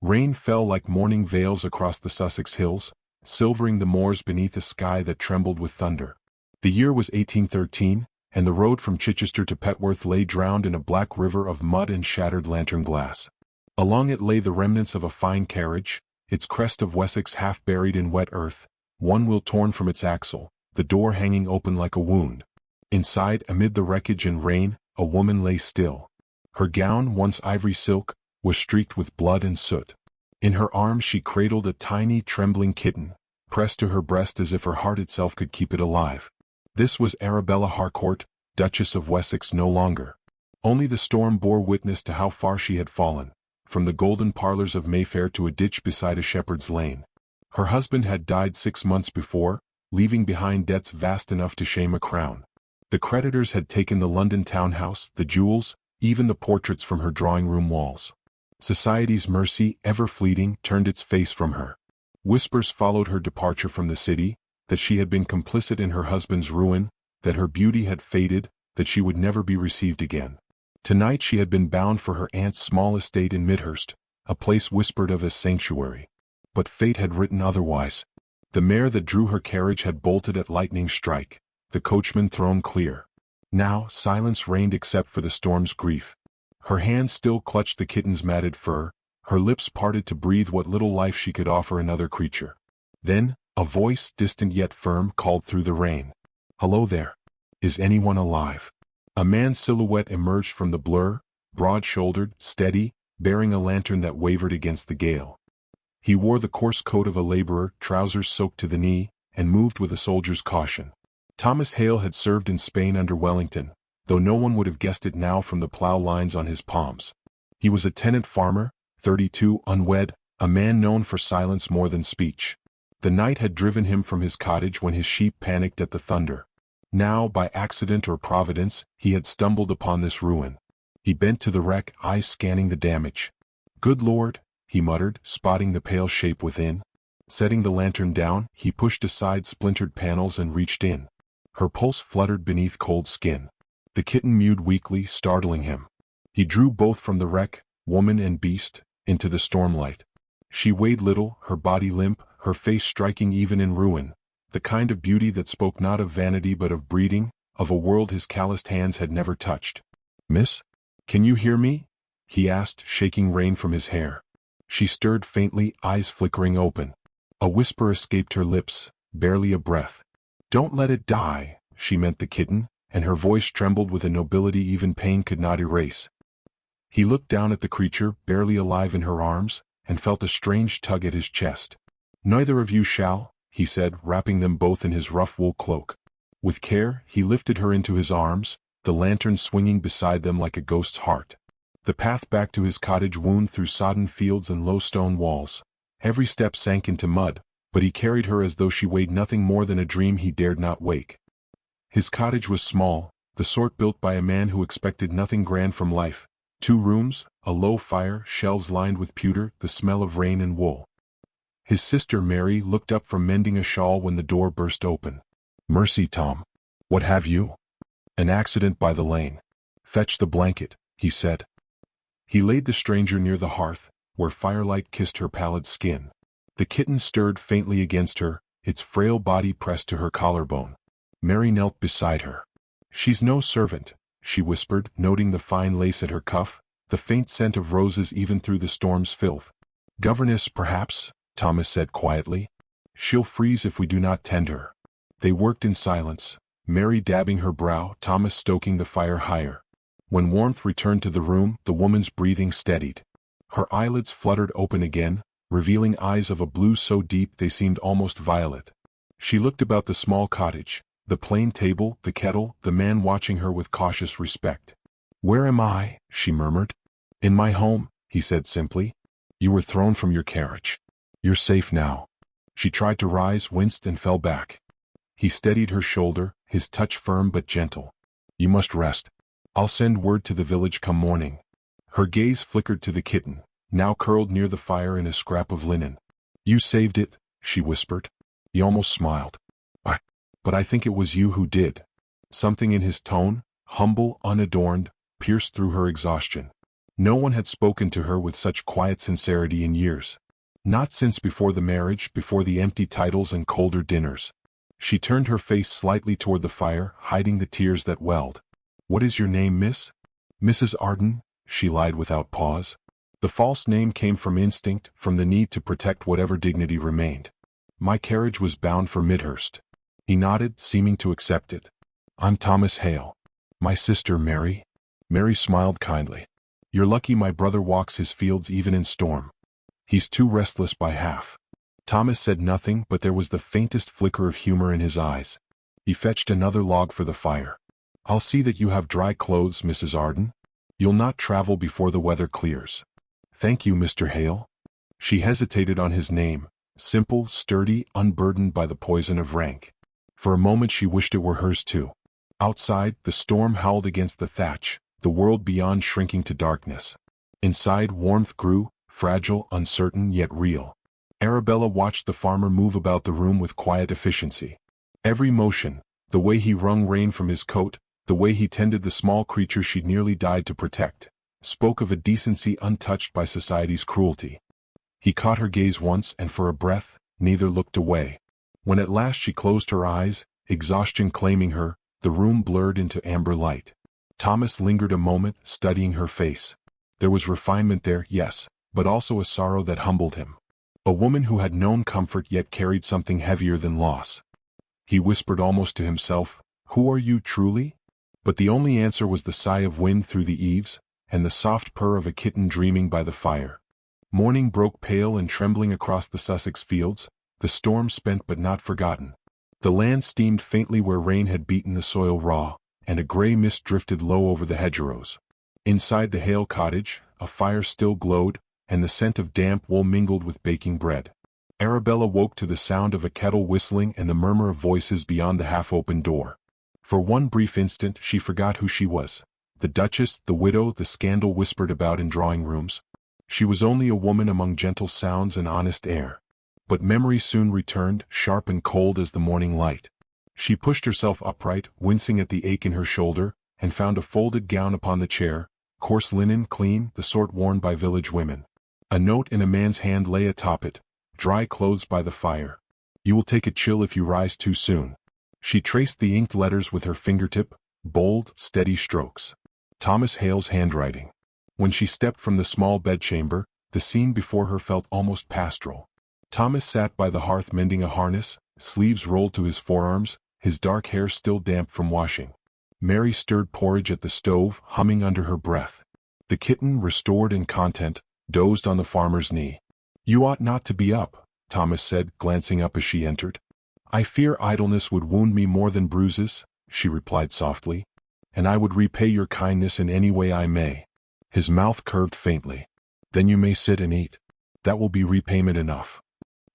Rain fell like morning veils across the Sussex hills, silvering the moors beneath a sky that trembled with thunder. The year was 1813, and the road from Chichester to Petworth lay drowned in a black river of mud and shattered lantern glass. Along it lay the remnants of a fine carriage, its crest of Wessex half buried in wet earth, one wheel torn from its axle, the door hanging open like a wound. Inside, amid the wreckage and rain, a woman lay still. Her gown, once ivory silk, was streaked with blood and soot. In her arms she cradled a tiny, trembling kitten, pressed to her breast as if her heart itself could keep it alive. This was Arabella Harcourt, Duchess of Wessex no longer. Only the storm bore witness to how far she had fallen, from the golden parlors of Mayfair to a ditch beside a shepherd's lane. Her husband had died 6 months before, leaving behind debts vast enough to shame a crown. The creditors had taken the London townhouse, the jewels, even the portraits from her drawing-room walls. Society's mercy, ever fleeting, turned its face from her. Whispers followed her departure from the city, that she had been complicit in her husband's ruin, that her beauty had faded, that she would never be received again. Tonight she had been bound for her aunt's small estate in Midhurst, a place whispered of as sanctuary. But fate had written otherwise. The mare that drew her carriage had bolted at lightning strike, the coachman thrown clear. Now silence reigned except for the storm's grief. Her hands still clutched the kitten's matted fur, her lips parted to breathe what little life she could offer another creature. Then, a voice, distant yet firm, called through the rain. "Hello there. Is anyone alive?" A man's silhouette emerged from the blur, broad-shouldered, steady, bearing a lantern that wavered against the gale. He wore the coarse coat of a laborer, trousers soaked to the knee, and moved with a soldier's caution. Thomas Hale had served in Spain under Wellington, though no one would have guessed it now from the plough lines on his palms. He was a tenant farmer, 32, unwed, a man known for silence more than speech. The night had driven him from his cottage when his sheep panicked at the thunder. Now, by accident or providence, he had stumbled upon this ruin. He bent to the wreck, eyes scanning the damage. "Good Lord," he muttered, spotting the pale shape within. Setting the lantern down, he pushed aside splintered panels and reached in. Her pulse fluttered beneath cold skin. The kitten mewed weakly, startling him. He drew both from the wreck, woman and beast, into the stormlight. She weighed little, her body limp, her face striking even in ruin, the kind of beauty that spoke not of vanity but of breeding, of a world his calloused hands had never touched. "Miss? Can you hear me?" he asked, shaking rain from his hair. She stirred faintly, eyes flickering open. A whisper escaped her lips, barely a breath. "Don't let it die," she meant the kitten, and her voice trembled with a nobility even pain could not erase. He looked down at the creature, barely alive in her arms, and felt a strange tug at his chest. "Neither of you shall," he said, wrapping them both in his rough wool cloak. With care, he lifted her into his arms, the lantern swinging beside them like a ghost's heart. The path back to his cottage wound through sodden fields and low stone walls. Every step sank into mud, but he carried her as though she weighed nothing more than a dream he dared not wake. His cottage was small, the sort built by a man who expected nothing grand from life. 2 rooms, a low fire, shelves lined with pewter, the smell of rain and wool. His sister Mary looked up from mending a shawl when the door burst open. "Mercy, Tom. What have you?" "An accident by the lane." "Fetch the blanket," he said. He laid the stranger near the hearth, where firelight kissed her pallid skin. The kitten stirred faintly against her, its frail body pressed to her collarbone. Mary knelt beside her. "She's no servant," she whispered, noting the fine lace at her cuff, the faint scent of roses even through the storm's filth. "Governess, perhaps," Thomas said quietly. "She'll freeze if we do not tend her." They worked in silence, Mary dabbing her brow, Thomas stoking the fire higher. When warmth returned to the room, the woman's breathing steadied. Her eyelids fluttered open again, revealing eyes of a blue so deep they seemed almost violet. She looked about the small cottage, the plain table, the kettle, the man watching her with cautious respect. "Where am I?" she murmured. "In my home," he said simply. "You were thrown from your carriage. You're safe now." She tried to rise, winced and fell back. He steadied her shoulder, his touch firm but gentle. "You must rest. I'll send word to the village come morning." Her gaze flickered to the kitten, now curled near the fire in a scrap of linen. "You saved it," she whispered. He almost smiled. But I think it was you who did." Something in his tone, humble, unadorned, pierced through her exhaustion. No one had spoken to her with such quiet sincerity in years. Not since before the marriage, before the empty titles and colder dinners. She turned her face slightly toward the fire, hiding the tears that welled. "What is your name, miss?" "Mrs. Arden," she lied without pause. The false name came from instinct, from the need to protect whatever dignity remained. "My carriage was bound for Midhurst." He nodded, seeming to accept it. "I'm Thomas Hale. My sister Mary." Mary smiled kindly. "You're lucky my brother walks his fields even in storm. He's too restless by half." Thomas said nothing, but there was the faintest flicker of humor in his eyes. He fetched another log for the fire. "I'll see that you have dry clothes, Mrs. Arden. You'll not travel before the weather clears." "Thank you, Mr. Hale." She hesitated on his name, simple, sturdy, unburdened by the poison of rank. For a moment she wished it were hers too. Outside, the storm howled against the thatch, the world beyond shrinking to darkness. Inside, warmth grew, fragile, uncertain, yet real. Arabella watched the farmer move about the room with quiet efficiency. Every motion, the way he wrung rain from his coat, the way he tended the small creature she'd nearly died to protect, spoke of a decency untouched by society's cruelty. He caught her gaze once, and for a breath, neither looked away. When at last she closed her eyes, exhaustion claiming her, the room blurred into amber light. Thomas lingered a moment, studying her face. There was refinement there, yes, but also a sorrow that humbled him. A woman who had known comfort yet carried something heavier than loss. He whispered almost to himself, "Who are you truly?" But the only answer was the sigh of wind through the eaves, and the soft purr of a kitten dreaming by the fire. Morning broke pale and trembling across the Sussex fields, the storm spent but not forgotten. The land steamed faintly where rain had beaten the soil raw, and a gray mist drifted low over the hedgerows. Inside the Hale cottage, a fire still glowed, and the scent of damp wool mingled with baking bread. Arabella woke to the sound of a kettle whistling and the murmur of voices beyond the half-open door. For one brief instant she forgot who she was. The Duchess, the widow, the scandal whispered about in drawing rooms. She was only a woman among gentle sounds and honest air. But memory soon returned, sharp and cold as the morning light. She pushed herself upright, wincing at the ache in her shoulder, and found a folded gown upon the chair, coarse linen, clean, the sort worn by village women. A note in a man's hand lay atop it, "Dry clothes by the fire. You will take a chill if you rise too soon." She traced the inked letters with her fingertip, bold, steady strokes. Thomas Hale's handwriting. When she stepped from the small bedchamber, the scene before her felt almost pastoral. Thomas sat by the hearth mending a harness, sleeves rolled to his forearms, his dark hair still damp from washing. Mary stirred porridge at the stove, humming under her breath. The kitten, restored and content, dozed on the farmer's knee. "You ought not to be up," Thomas said, glancing up as she entered. "I fear idleness would wound me more than bruises," she replied softly. "And I would repay your kindness in any way I may." His mouth curved faintly. "Then you may sit and eat. That will be repayment enough."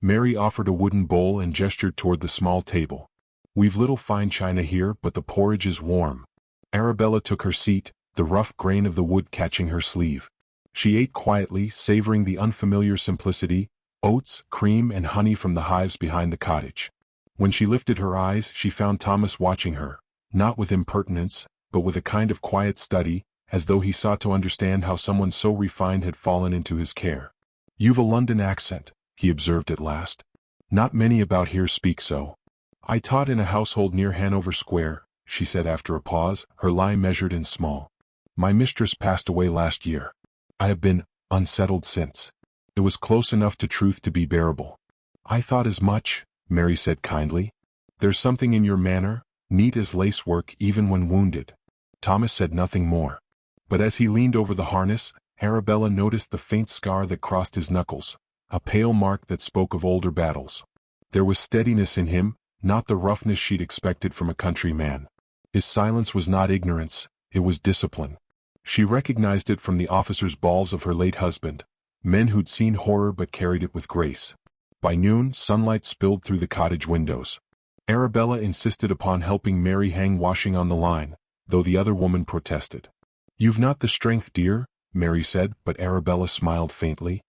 Mary offered a wooden bowl and gestured toward the small table. "We've little fine china here, but the porridge is warm." Arabella took her seat, the rough grain of the wood catching her sleeve. She ate quietly, savoring the unfamiliar simplicity, oats, cream and honey from the hives behind the cottage. When she lifted her eyes, she found Thomas watching her, not with impertinence, but with a kind of quiet study, as though he sought to understand how someone so refined had fallen into his care. "You've a London accent," he observed at last. "Not many about here speak so." "I taught in a household near Hanover Square," she said after a pause, her lie measured and small. "My mistress passed away last year. I have been unsettled since." It was close enough to truth to be bearable. "I thought as much," Mary said kindly. "There's something in your manner, neat as lacework even when wounded." Thomas said nothing more. But as he leaned over the harness, Arabella noticed the faint scar that crossed his knuckles, a pale mark that spoke of older battles. There was steadiness in him, not the roughness she'd expected from a country man. His silence was not ignorance, it was discipline. She recognized it from the officers' balls of her late husband, men who'd seen horror but carried it with grace. By noon, sunlight spilled through the cottage windows. Arabella insisted upon helping Mary hang washing on the line, though the other woman protested. "You've not the strength, dear," Mary said, but Arabella smiled faintly.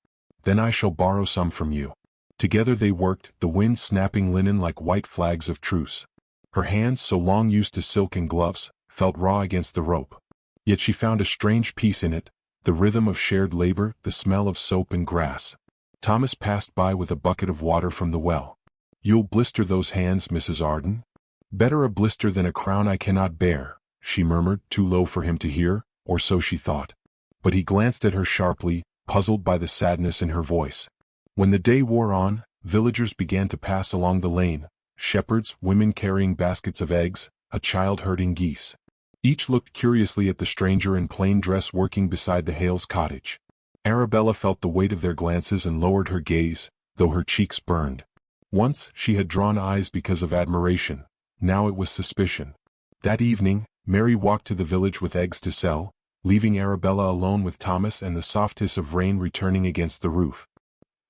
"Then I shall borrow some from you." Together they worked, the wind snapping linen like white flags of truce. Her hands, so long used to silk and gloves, felt raw against the rope. Yet she found a strange peace in it, the rhythm of shared labor, the smell of soap and grass. Thomas passed by with a bucket of water from the well. "You'll blister those hands, Mrs. Arden." "Better a blister than a crown I cannot bear," she murmured, too low for him to hear, or so she thought. But he glanced at her sharply, puzzled by the sadness in her voice. When the day wore on, villagers began to pass along the lane, shepherds, women carrying baskets of eggs, a child herding geese. Each looked curiously at the stranger in plain dress working beside the Hales' cottage. Arabella felt the weight of their glances and lowered her gaze, though her cheeks burned. Once she had drawn eyes because of admiration, now it was suspicion. That evening, Mary walked to the village with eggs to sell, leaving Arabella alone with Thomas and the soft hiss of rain returning against the roof.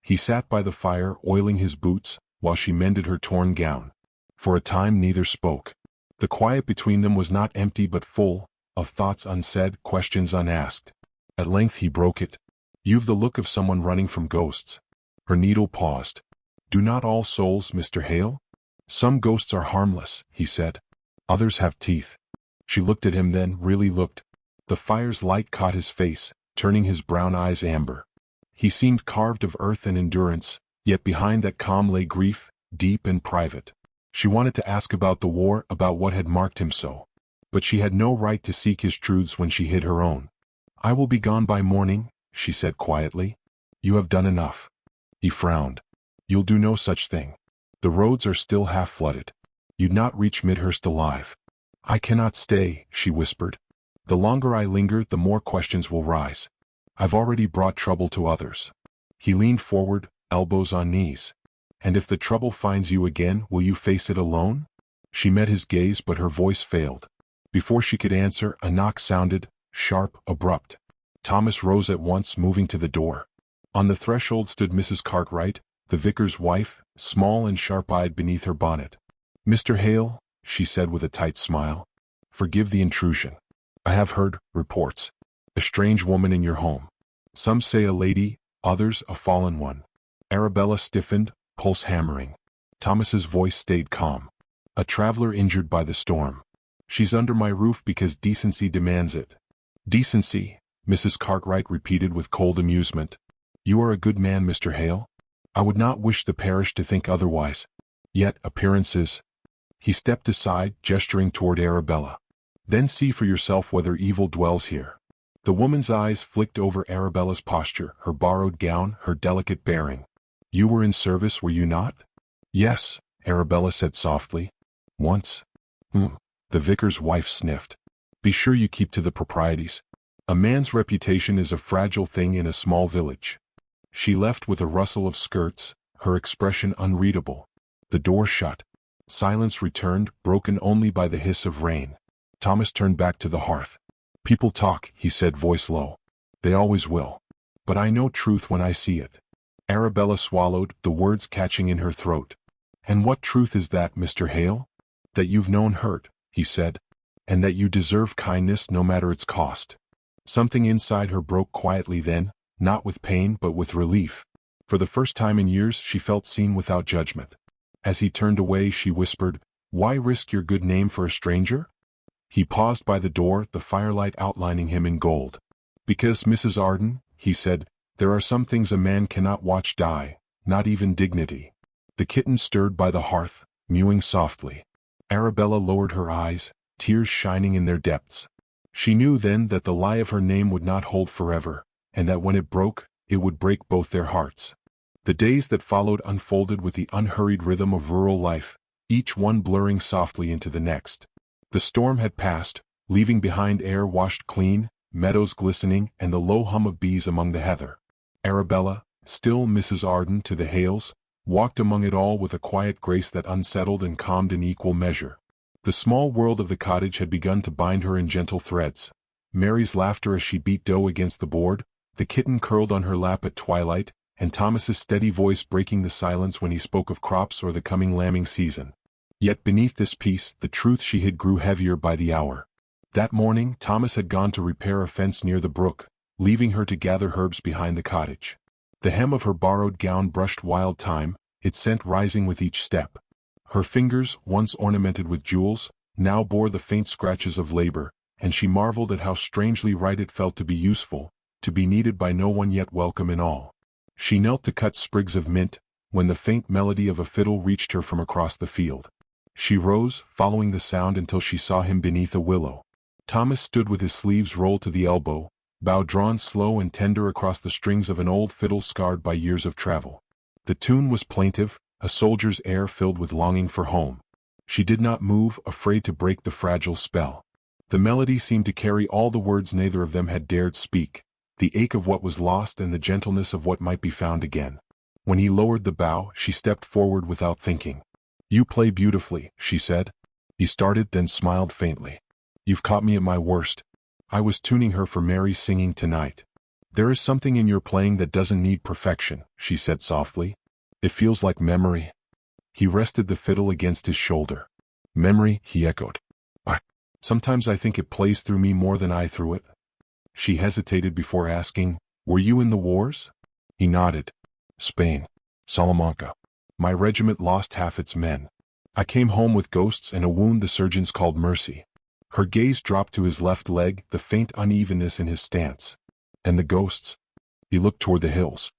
He sat by the fire oiling his boots, while she mended her torn gown. For a time neither spoke. The quiet between them was not empty but full, of thoughts unsaid, questions unasked. At length he broke it. "You've the look of someone running from ghosts." Her needle paused. "Do not all souls, Mr. Hale?" "Some ghosts are harmless," he said. "Others have teeth." She looked at him then, really looked. The fire's light caught his face, turning his brown eyes amber. He seemed carved of earth and endurance, yet behind that calm lay grief, deep and private. She wanted to ask about the war, about what had marked him so. But she had no right to seek his truths when she hid her own. "I will be gone by morning," she said quietly. "You have done enough." He frowned. "You'll do no such thing. The roads are still half flooded. You'd not reach Midhurst alive." "I cannot stay," she whispered. "The longer I linger, the more questions will rise. I've already brought trouble to others." He leaned forward, elbows on knees. "And if the trouble finds you again, will you face it alone?" She met his gaze, but her voice failed. Before she could answer, a knock sounded, sharp, abrupt. Thomas rose at once, moving to the door. On the threshold stood Mrs. Cartwright, the vicar's wife, small and sharp-eyed beneath her bonnet. "Mr. Hale," she said with a tight smile, "forgive the intrusion. I have heard reports. A strange woman in your home. Some say a lady, others a fallen one." Arabella stiffened, pulse hammering. Thomas's voice stayed calm. "A traveler injured by the storm. She's under my roof because decency demands it." "Decency," Mrs. Cartwright repeated with cold amusement. "You are a good man, Mr. Hale. I would not wish the parish to think otherwise. Yet appearances—" He stepped aside, gesturing toward Arabella. "Then see for yourself whether evil dwells here." The woman's eyes flicked over Arabella's posture, her borrowed gown, her delicate bearing. "You were in service, were you not?" "Yes," Arabella said softly. "Once." The vicar's wife sniffed. "Be sure you keep to the proprieties. A man's reputation is a fragile thing in a small village." She left with a rustle of skirts, her expression unreadable. The door shut. Silence returned, broken only by the hiss of rain. Thomas turned back to the hearth. "People talk," he said, voice low. "They always will. But I know truth when I see it." Arabella swallowed, the words catching in her throat. "And what truth is that, Mr. Hale?" "That you've known hurt," he said. "And that you deserve kindness no matter its cost." Something inside her broke quietly then, not with pain but with relief. For the first time in years she felt seen without judgment. As he turned away she whispered, "Why risk your good name for a stranger?" He paused by the door, the firelight outlining him in gold. "Because, Mrs. Arden," he said, "there are some things a man cannot watch die, not even dignity." The kitten stirred by the hearth, mewing softly. Arabella lowered her eyes, tears shining in their depths. She knew then that the lie of her name would not hold forever, and that when it broke, it would break both their hearts. The days that followed unfolded with the unhurried rhythm of rural life, each one blurring softly into the next. The storm had passed, leaving behind air washed clean, meadows glistening, and the low hum of bees among the heather. Arabella, still Mrs. Arden to the Hales, walked among it all with a quiet grace that unsettled and calmed in equal measure. The small world of the cottage had begun to bind her in gentle threads. Mary's laughter as she beat dough against the board, the kitten curled on her lap at twilight, and Thomas's steady voice breaking the silence when he spoke of crops or the coming lambing season. Yet beneath this peace, the truth she hid grew heavier by the hour. That morning, Thomas had gone to repair a fence near the brook, leaving her to gather herbs behind the cottage. The hem of her borrowed gown brushed wild thyme, its scent rising with each step. Her fingers, once ornamented with jewels, now bore the faint scratches of labor, and she marveled at how strangely right it felt to be useful, to be needed by no one yet welcome in all. She knelt to cut sprigs of mint, when the faint melody of a fiddle reached her from across the field. She rose, following the sound until she saw him beneath a willow. Thomas stood with his sleeves rolled to the elbow, bow drawn slow and tender across the strings of an old fiddle scarred by years of travel. The tune was plaintive, a soldier's air filled with longing for home. She did not move, afraid to break the fragile spell. The melody seemed to carry all the words neither of them had dared speak, the ache of what was lost and the gentleness of what might be found again. When he lowered the bow, she stepped forward without thinking. "You play beautifully," she said. He started, then smiled faintly. "You've caught me at my worst. I was tuning her for Mary's singing tonight." "There is something in your playing that doesn't need perfection," she said softly. "It feels like memory." He rested the fiddle against his shoulder. "Memory," he echoed. Sometimes I think it plays through me more than I through it." She hesitated before asking, "Were you in the wars?" He nodded. "Spain. Salamanca. My regiment lost half its men. I came home with ghosts and a wound the surgeons called mercy." Her gaze dropped to his left leg, the faint unevenness in his stance. "And the ghosts?" He looked toward the hills.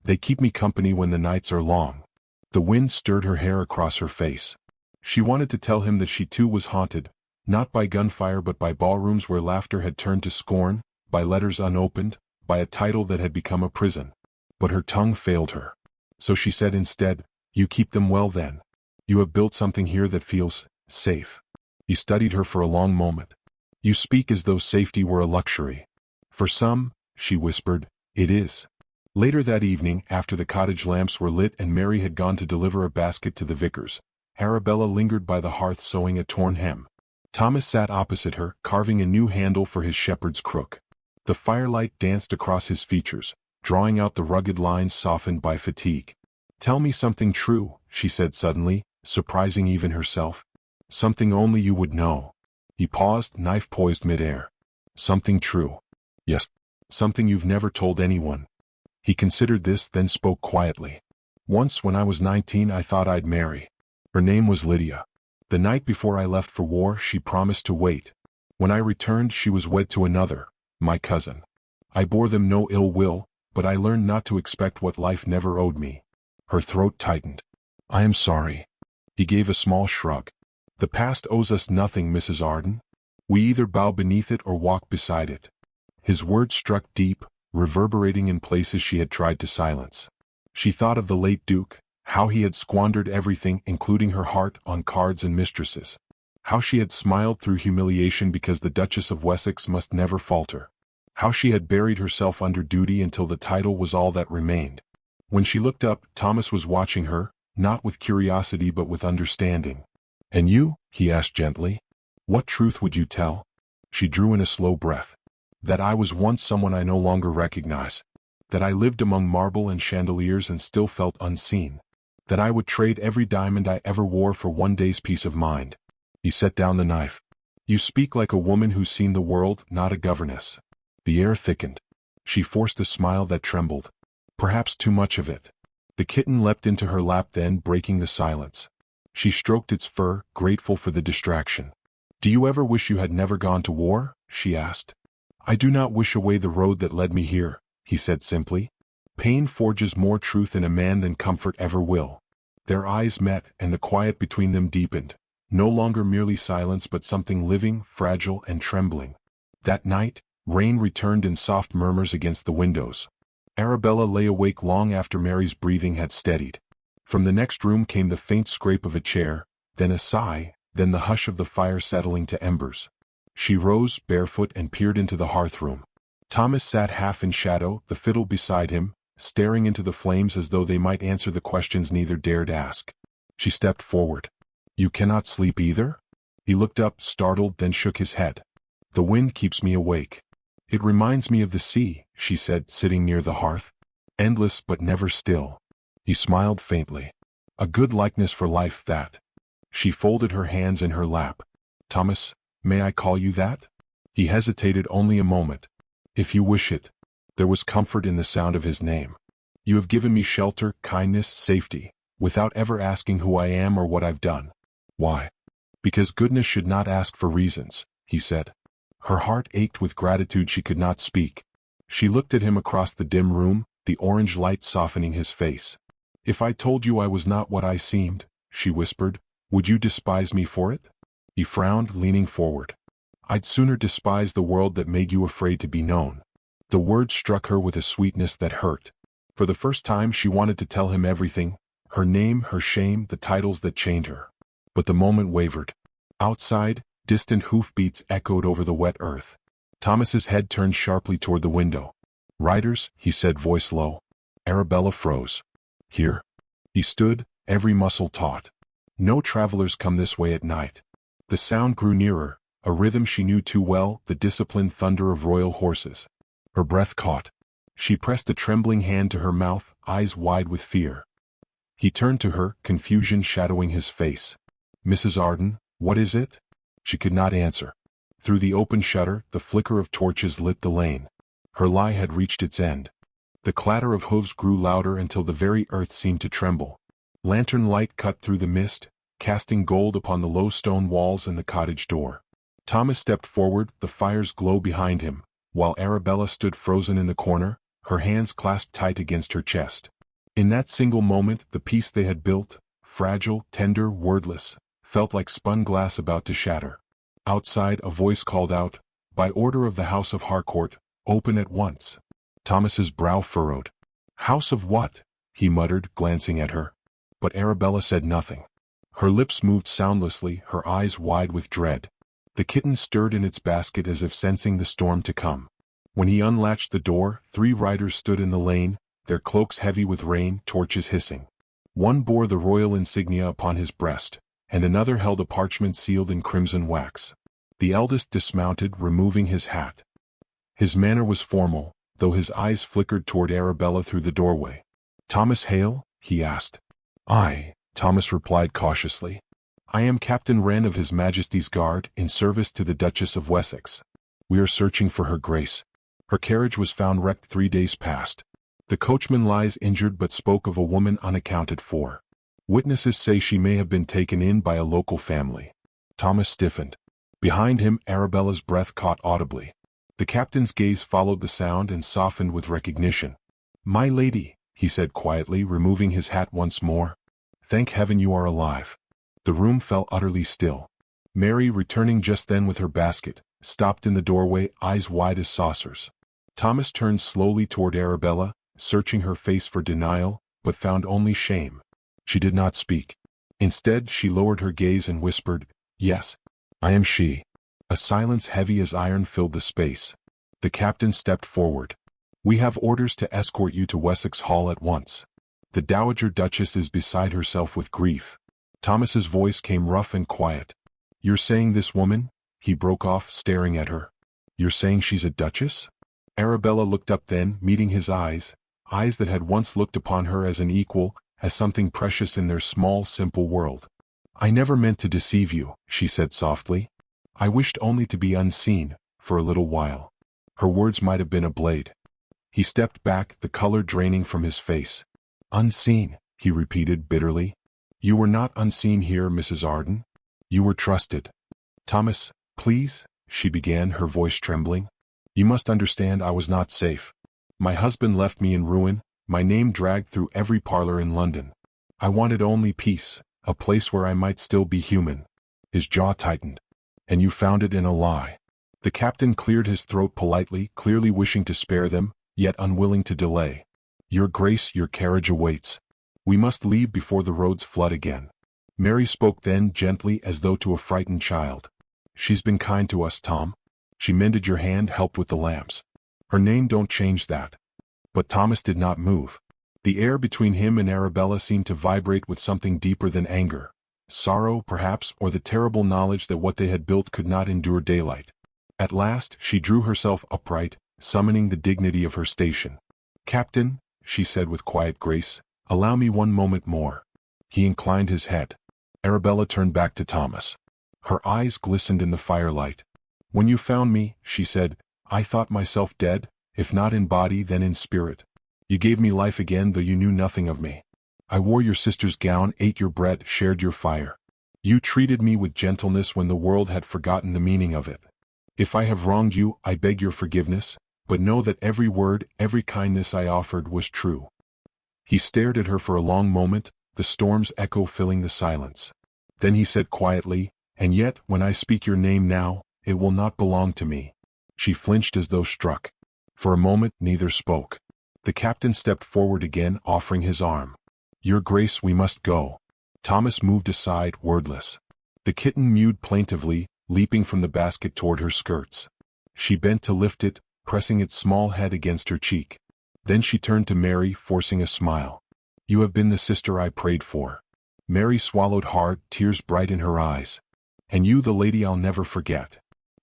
"They keep me company when the nights are long." The wind stirred her hair across her face. She wanted to tell him that she too was haunted, not by gunfire but by ballrooms where laughter had turned to scorn, by letters unopened, by a title that had become a prison. But her tongue failed her. So she said instead, "You keep them well then. You have built something here that feels safe." He studied her for a long moment. "You speak as though safety were a luxury." "For some," she whispered, "it is." Later that evening, after the cottage lamps were lit and Mary had gone to deliver a basket to the vicar's, Arabella lingered by the hearth sewing a torn hem. Thomas sat opposite her, carving a new handle for his shepherd's crook. The firelight danced across his features, drawing out the rugged lines softened by fatigue. "Tell me something true," she said suddenly, surprising even herself. "Something only you would know." He paused, knife poised midair. "Something true." "Yes." "Something you've never told anyone." He considered this, then spoke quietly. "Once when I was 19 I thought I'd marry. Her name was Lydia. The night before I left for war she promised to wait. When I returned she was wed to another, my cousin. I bore them no ill will, but I learned not to expect what life never owed me." Her throat tightened. "I am sorry." He gave a small shrug. "The past owes us nothing, Mrs. Arden. We either bow beneath it or walk beside it." His words struck deep, reverberating in places she had tried to silence. She thought of the late Duke, how he had squandered everything, including her heart, on cards and mistresses. How she had smiled through humiliation because the Duchess of Wessex must never falter. How she had buried herself under duty until the title was all that remained. When she looked up, Thomas was watching her, not with curiosity but with understanding. "And you?" he asked gently. "What truth would you tell?" She drew in a slow breath. "That I was once someone I no longer recognize. That I lived among marble and chandeliers and still felt unseen. That I would trade every diamond I ever wore for one day's peace of mind." He set down the knife. "You speak like a woman who's seen the world, not a governess." The air thickened. She forced a smile that trembled. Perhaps too much of it. The kitten leapt into her lap then, breaking the silence. She stroked its fur, grateful for the distraction. "Do you ever wish you had never gone to war?" she asked. "I do not wish away the road that led me here," he said simply. "Pain forges more truth in a man than comfort ever will." Their eyes met, and the quiet between them deepened. No longer merely silence but something living, fragile, and trembling. That night, rain returned in soft murmurs against the windows. Arabella lay awake long after Mary's breathing had steadied. From the next room came the faint scrape of a chair, then a sigh, then the hush of the fire settling to embers. She rose, barefoot, and peered into the hearth-room. Thomas sat half in shadow, the fiddle beside him, staring into the flames as though they might answer the questions neither dared ask. She stepped forward. "You cannot sleep either?" He looked up, startled, then shook his head. "The wind keeps me awake. It reminds me of the sea," she said, sitting near the hearth. "Endless but never still." He smiled faintly. "A good likeness for life, that." She folded her hands in her lap. "Thomas, may I call you that?" He hesitated only a moment. "If you wish it." There was comfort in the sound of his name. "You have given me shelter, kindness, safety, without ever asking who I am or what I've done." "Why?" "Because goodness should not ask for reasons," he said. Her heart ached with gratitude she could not speak. She looked at him across the dim room, the orange light softening his face. "If I told you I was not what I seemed," she whispered, "would you despise me for it?" He frowned, leaning forward. "I'd sooner despise the world that made you afraid to be known." The word struck her with a sweetness that hurt. For the first time she wanted to tell him everything, her name, her shame, the titles that chained her. But the moment wavered. Outside, distant hoofbeats echoed over the wet earth. Thomas's head turned sharply toward the window. "Riders," he said, voice low. Arabella froze. "Here?" He stood, every muscle taut. "No travelers come this way at night." The sound grew nearer, a rhythm she knew too well, the disciplined thunder of royal horses. Her breath caught. She pressed a trembling hand to her mouth, eyes wide with fear. He turned to her, confusion shadowing his face. "Mrs. Arden, what is it?" She could not answer. Through the open shutter, the flicker of torches lit the lane. Her lie had reached its end. The clatter of hooves grew louder until the very earth seemed to tremble. Lantern light cut through the mist, casting gold upon the low stone walls and the cottage door. Thomas stepped forward, the fire's glow behind him, while Arabella stood frozen in the corner, her hands clasped tight against her chest. In that single moment, the peace they had built, fragile, tender, wordless, felt like spun glass about to shatter. Outside, a voice called out, "By order of the House of Harcourt, open at once." Thomas's brow furrowed. "House of what?" he muttered, glancing at her. But Arabella said nothing. Her lips moved soundlessly, her eyes wide with dread. The kitten stirred in its basket as if sensing the storm to come. When he unlatched the door, 3 riders stood in the lane, their cloaks heavy with rain, torches hissing. One bore the royal insignia upon his breast, and another held a parchment sealed in crimson wax. The eldest dismounted, removing his hat. His manner was formal, though his eyes flickered toward Arabella through the doorway. "Thomas Hale?" he asked. "Aye," Thomas replied cautiously. "I am Captain Wren of His Majesty's Guard, in service to the Duchess of Wessex. We are searching for her grace. Her carriage was found wrecked 3 days past. The coachman lies injured but spoke of a woman unaccounted for. Witnesses say she may have been taken in by a local family." Thomas stiffened. Behind him, Arabella's breath caught audibly. The captain's gaze followed the sound and softened with recognition. "My lady," he said quietly, removing his hat once more. "Thank heaven you are alive." The room fell utterly still. Mary, returning just then with her basket, stopped in the doorway, eyes wide as saucers. Thomas turned slowly toward Arabella, searching her face for denial, but found only shame. She did not speak. Instead, she lowered her gaze and whispered, "Yes, I am she." A silence heavy as iron filled the space. The captain stepped forward. "We have orders to escort you to Wessex Hall at once. The Dowager Duchess is beside herself with grief." Thomas's voice came rough and quiet. "You're saying this woman?" He broke off, staring at her. "You're saying she's a duchess?" Arabella looked up then, meeting his eyes, eyes that had once looked upon her as an equal, as something precious in their small, simple world. "I never meant to deceive you," she said softly. "I wished only to be unseen, for a little while." Her words might have been a blade. He stepped back, the color draining from his face. "Unseen," he repeated bitterly. "You were not unseen here, Mrs. Arden. You were trusted." "Thomas, please," she began, her voice trembling. "You must understand I was not safe. My husband left me in ruin, my name dragged through every parlor in London. I wanted only peace, a place where I might still be human." His jaw tightened. "And you found it in a lie." The captain cleared his throat politely, clearly wishing to spare them, yet unwilling to delay. "Your Grace, your carriage awaits. We must leave before the roads flood again." Mary spoke then, gently, as though to a frightened child. "She's been kind to us, Tom. She mended your hand, helped with the lamps. Her name don't change that." But Thomas did not move. The air between him and Arabella seemed to vibrate with something deeper than anger. Sorrow, perhaps, or the terrible knowledge that what they had built could not endure daylight. At last, she drew herself upright, summoning the dignity of her station. "Captain," she said with quiet grace, "allow me one moment more." He inclined his head. Arabella turned back to Thomas. Her eyes glistened in the firelight. "When you found me," she said, "I thought myself dead, if not in body then in spirit. You gave me life again though you knew nothing of me. I wore your sister's gown, ate your bread, shared your fire. You treated me with gentleness when the world had forgotten the meaning of it. If I have wronged you, I beg your forgiveness, but know that every word, every kindness I offered was true." He stared at her for a long moment, the storm's echo filling the silence. Then he said quietly, "And yet, when I speak your name now, it will not belong to me." She flinched as though struck. For a moment, neither spoke. The captain stepped forward again, offering his arm. "Your Grace, we must go." Thomas moved aside, wordless. The kitten mewed plaintively, leaping from the basket toward her skirts. She bent to lift it, pressing its small head against her cheek. Then she turned to Mary, forcing a smile. "You have been the sister I prayed for." Mary swallowed hard, tears bright in her eyes. "And you the lady I'll never forget."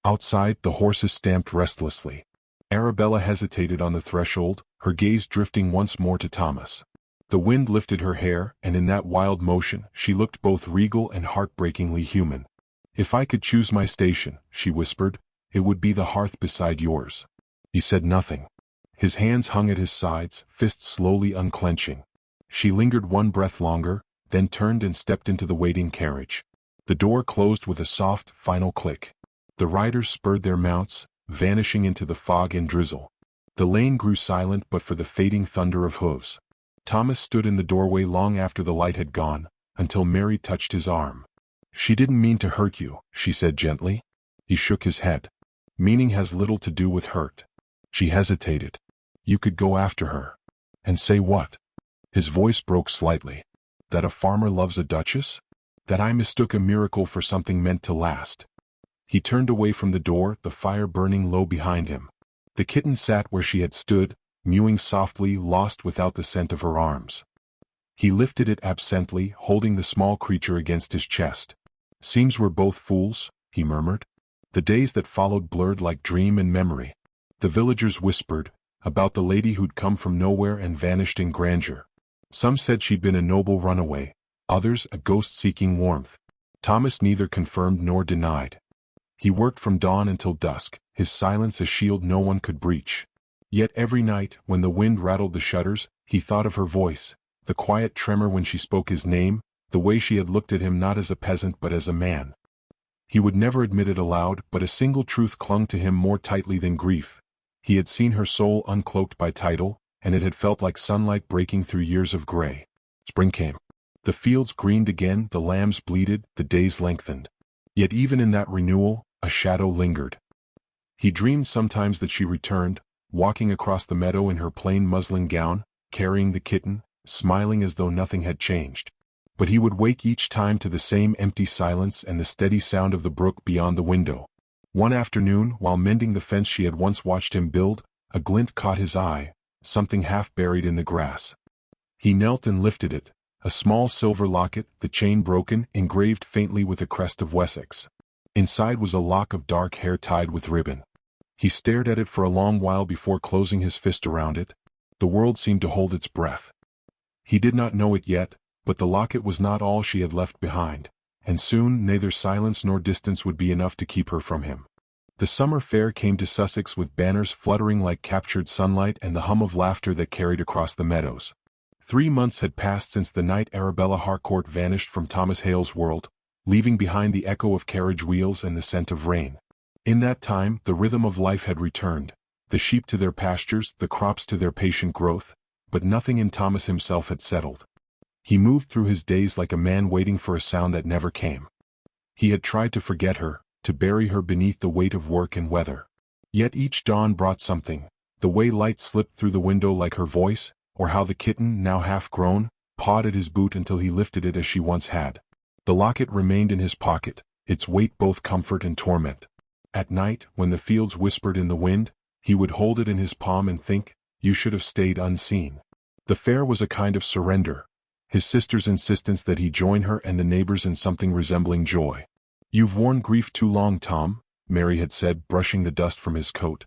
Outside, the horses stamped restlessly. Arabella hesitated on the threshold, her gaze drifting once more to Thomas. The wind lifted her hair, and in that wild motion, she looked both regal and heartbreakingly human. "If I could choose my station," she whispered, "it would be the hearth beside yours." He said nothing. His hands hung at his sides, fists slowly unclenching. She lingered one breath longer, then turned and stepped into the waiting carriage. The door closed with a soft, final click. The riders spurred their mounts, vanishing into the fog and drizzle. The lane grew silent but for the fading thunder of hooves. Thomas stood in the doorway long after the light had gone, until Mary touched his arm. "She didn't mean to hurt you," she said gently. He shook his head. "Meaning has little to do with hurt." She hesitated. "You could go after her." "And say what?" His voice broke slightly. "That a farmer loves a duchess? That I mistook a miracle for something meant to last?" He turned away from the door, the fire burning low behind him. The kitten sat where she had stood, mewing softly, lost without the scent of her arms. He lifted it absently, holding the small creature against his chest. "Seems we're both fools," he murmured. The days that followed blurred like dream and memory. The villagers whispered, about the lady who'd come from nowhere and vanished in grandeur. Some said she'd been a noble runaway, others a ghost seeking warmth. Thomas neither confirmed nor denied. He worked from dawn until dusk, his silence a shield no one could breach. Yet every night, when the wind rattled the shutters, he thought of her voice, the quiet tremor when she spoke his name, the way she had looked at him not as a peasant but as a man. He would never admit it aloud, but a single truth clung to him more tightly than grief. He had seen her soul uncloaked by title, and it had felt like sunlight breaking through years of gray. Spring came. The fields greened again, the lambs bleated, the days lengthened. Yet even in that renewal, a shadow lingered. He dreamed sometimes that she returned, walking across the meadow in her plain muslin gown, carrying the kitten, smiling as though nothing had changed. But he would wake each time to the same empty silence and the steady sound of the brook beyond the window. One afternoon, while mending the fence she had once watched him build, a glint caught his eye, something half buried in the grass. He knelt and lifted it, a small silver locket, the chain broken, engraved faintly with the crest of Wessex. Inside was a lock of dark hair tied with ribbon. He stared at it for a long while before closing his fist around it. The world seemed to hold its breath. He did not know it yet, but the locket was not all she had left behind, and soon neither silence nor distance would be enough to keep her from him. The summer fair came to Sussex with banners fluttering like captured sunlight and the hum of laughter that carried across the meadows. 3 months had passed since the night Arabella Harcourt vanished from Thomas Hale's world, leaving behind the echo of carriage wheels and the scent of rain. In that time, the rhythm of life had returned, the sheep to their pastures, the crops to their patient growth, but nothing in Thomas himself had settled. He moved through his days like a man waiting for a sound that never came. He had tried to forget her, to bury her beneath the weight of work and weather. Yet each dawn brought something, the way light slipped through the window like her voice, or how the kitten, now half grown, pawed at his boot until he lifted it as she once had. The locket remained in his pocket, its weight both comfort and torment. At night, when the fields whispered in the wind, he would hold it in his palm and think, "You should have stayed unseen." The fair was a kind of surrender, his sister's insistence that he join her and the neighbors in something resembling joy. "You've worn grief too long, Tom," Mary had said, brushing the dust from his coat.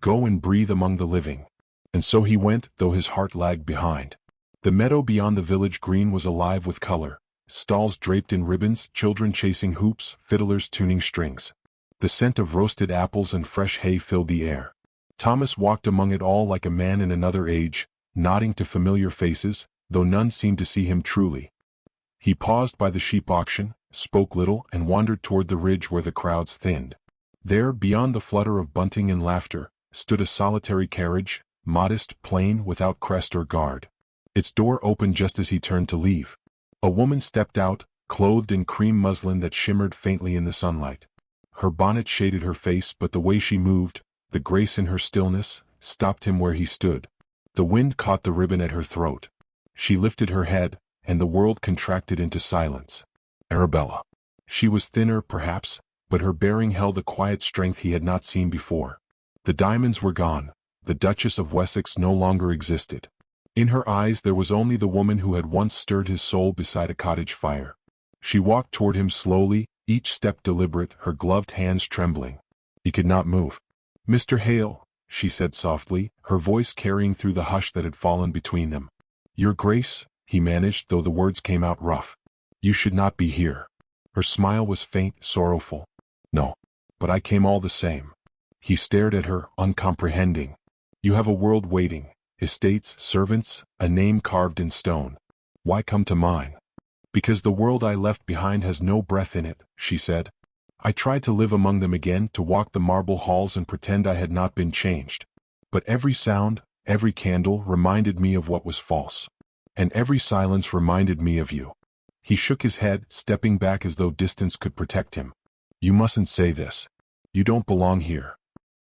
"Go and breathe among the living." And so he went, though his heart lagged behind. The meadow beyond the village green was alive with color. Stalls draped in ribbons, children chasing hoops, fiddlers tuning strings. The scent of roasted apples and fresh hay filled the air. Thomas walked among it all like a man in another age, nodding to familiar faces, though none seemed to see him truly. He paused by the sheep auction, spoke little, and wandered toward the ridge where the crowds thinned. There, beyond the flutter of bunting and laughter, stood a solitary carriage, modest, plain, without crest or guard. Its door opened just as he turned to leave. A woman stepped out, clothed in cream muslin that shimmered faintly in the sunlight. Her bonnet shaded her face, but the way she moved, the grace in her stillness, stopped him where he stood. The wind caught the ribbon at her throat. She lifted her head, and the world contracted into silence. Arabella. She was thinner, perhaps, but her bearing held a quiet strength he had not seen before. The diamonds were gone. The Duchess of Wessex no longer existed. In her eyes there was only the woman who had once stirred his soul beside a cottage fire. She walked toward him slowly, each step deliberate, her gloved hands trembling. He could not move. "Mr. Hale," she said softly, her voice carrying through the hush that had fallen between them. "Your Grace," he managed, though the words came out rough. "You should not be here." Her smile was faint, sorrowful. "No. But I came all the same." He stared at her, uncomprehending. "You have a world waiting, estates, servants, a name carved in stone. Why come to mine?" "Because the world I left behind has no breath in it," she said. "I tried to live among them again, to walk the marble halls and pretend I had not been changed. But every sound, every candle reminded me of what was false. And every silence reminded me of you." He shook his head, stepping back as though distance could protect him. "You mustn't say this. You don't belong here."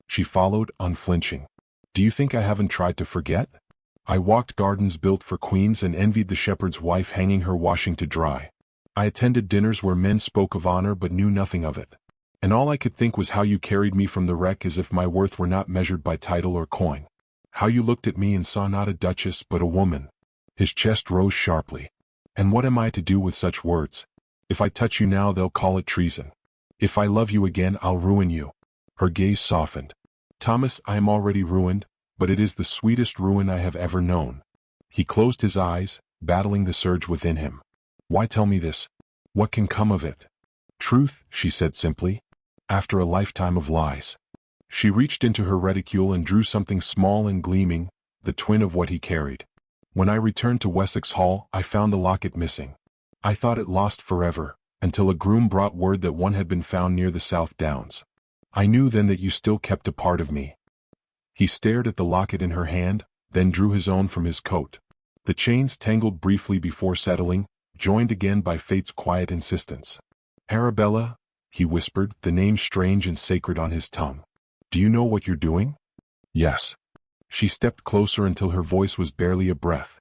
She followed, unflinching. "Do you think I haven't tried to forget? I walked gardens built for queens and envied the shepherd's wife hanging her washing to dry. I attended dinners where men spoke of honor but knew nothing of it. And all I could think was how you carried me from the wreck as if my worth were not measured by title or coin. How you looked at me and saw not a duchess but a woman." His chest rose sharply. "And what am I to do with such words? If I touch you now they'll call it treason. If I love you again I'll ruin you." Her gaze softened. "Thomas, I am already ruined, but it is the sweetest ruin I have ever known." He closed his eyes, battling the surge within him. "Why tell me this? What can come of it?" "Truth," she said simply. "After a lifetime of lies." She reached into her reticule and drew something small and gleaming, the twin of what he carried. "When I returned to Wessex Hall, I found the locket missing. I thought it lost forever, until a groom brought word that one had been found near the South Downs. I knew then that you still kept a part of me." He stared at the locket in her hand, then drew his own from his coat. The chains tangled briefly before settling, joined again by fate's quiet insistence. "Arabella," he whispered, the name strange and sacred on his tongue. "Do you know what you're doing?" "Yes." She stepped closer until her voice was barely a breath.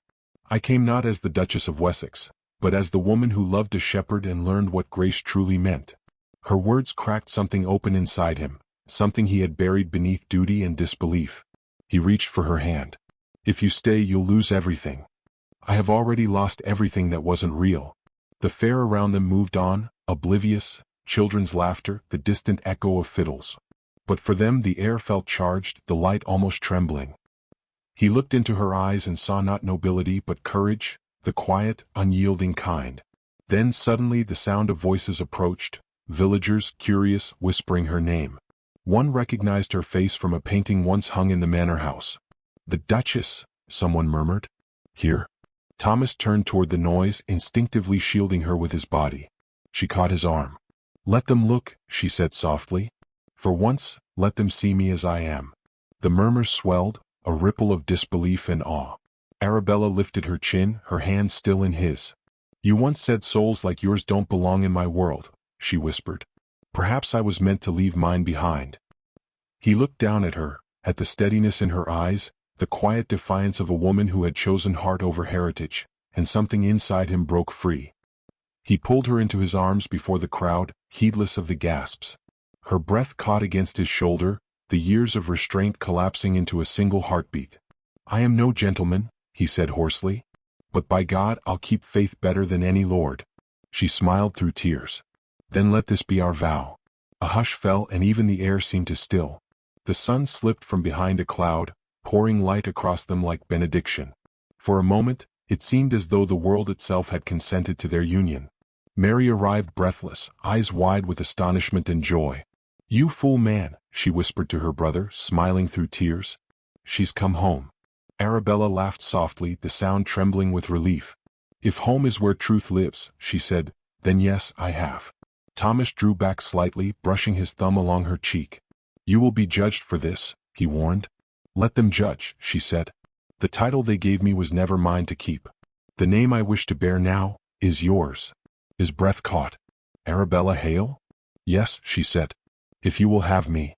"I came not as the Duchess of Wessex, but as the woman who loved a shepherd and learned what grace truly meant." Her words cracked something open inside him, something he had buried beneath duty and disbelief. He reached for her hand. "If you stay you'll lose everything." "I have already lost everything that wasn't real." The fair around them moved on, oblivious, children's laughter, the distant echo of fiddles. But for them the air felt charged, the light almost trembling. He looked into her eyes and saw not nobility but courage, the quiet, unyielding kind. Then suddenly the sound of voices approached, villagers, curious, whispering her name. One recognized her face from a painting once hung in the manor house. "The Duchess," someone murmured. "Here." Thomas turned toward the noise, instinctively shielding her with his body. She caught his arm. "Let them look," she said softly. "For once, let them see me as I am." The murmurs swelled, a ripple of disbelief and awe. Arabella lifted her chin, her hand still in his. "You once said souls like yours don't belong in my world," she whispered. "Perhaps I was meant to leave mine behind." He looked down at her, at the steadiness in her eyes, the quiet defiance of a woman who had chosen heart over heritage, and something inside him broke free. He pulled her into his arms before the crowd, heedless of the gasps. Her breath caught against his shoulder, the years of restraint collapsing into a single heartbeat. "I am no gentleman," he said hoarsely, "but by God I'll keep faith better than any lord." She smiled through tears. "Then let this be our vow." A hush fell and even the air seemed to still. The sun slipped from behind a cloud, pouring light across them like benediction. For a moment, it seemed as though the world itself had consented to their union. Mary arrived breathless, eyes wide with astonishment and joy. "You fool man," she whispered to her brother, smiling through tears. "She's come home." Arabella laughed softly, the sound trembling with relief. "If home is where truth lives," she said, "then yes, I have." Thomas drew back slightly, brushing his thumb along her cheek. "You will be judged for this," he warned. Let them judge, she said. The title they gave me was never mine to keep. The name I wish to bear now is yours. His breath caught. Arabella Hale? Yes, she said. If you will have me.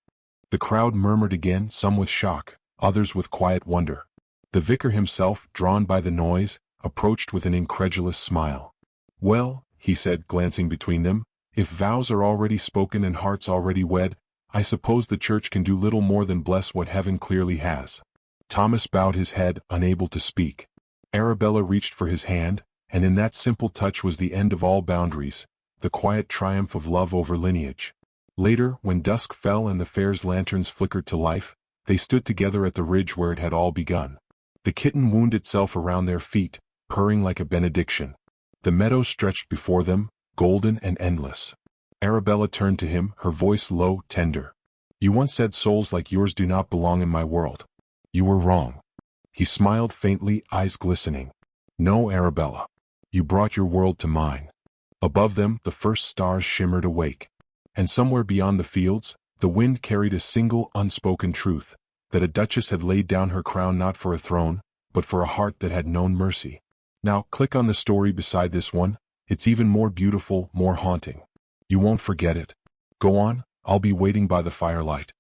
The crowd murmured again, some with shock, others with quiet wonder. The vicar himself, drawn by the noise, approached with an incredulous smile. Well, he said, glancing between them, if vows are already spoken and hearts already wed, I suppose the church can do little more than bless what heaven clearly has. Thomas bowed his head, unable to speak. Arabella reached for his hand, and in that simple touch was the end of all boundaries, the quiet triumph of love over lineage. Later, when dusk fell and the fair's lanterns flickered to life, they stood together at the ridge where it had all begun. The kitten wound itself around their feet, purring like a benediction. The meadow stretched before them, golden and endless. Arabella turned to him, her voice low, tender. You once said souls like yours do not belong in my world. You were wrong. He smiled faintly, eyes glistening. No, Arabella. You brought your world to mine. Above them, the first stars shimmered awake. And somewhere beyond the fields, the wind carried a single, unspoken truth, that a duchess had laid down her crown not for a throne, but for a heart that had known mercy. Now, click on the story beside this one. It's even more beautiful, more haunting. You won't forget it. Go on, I'll be waiting by the firelight.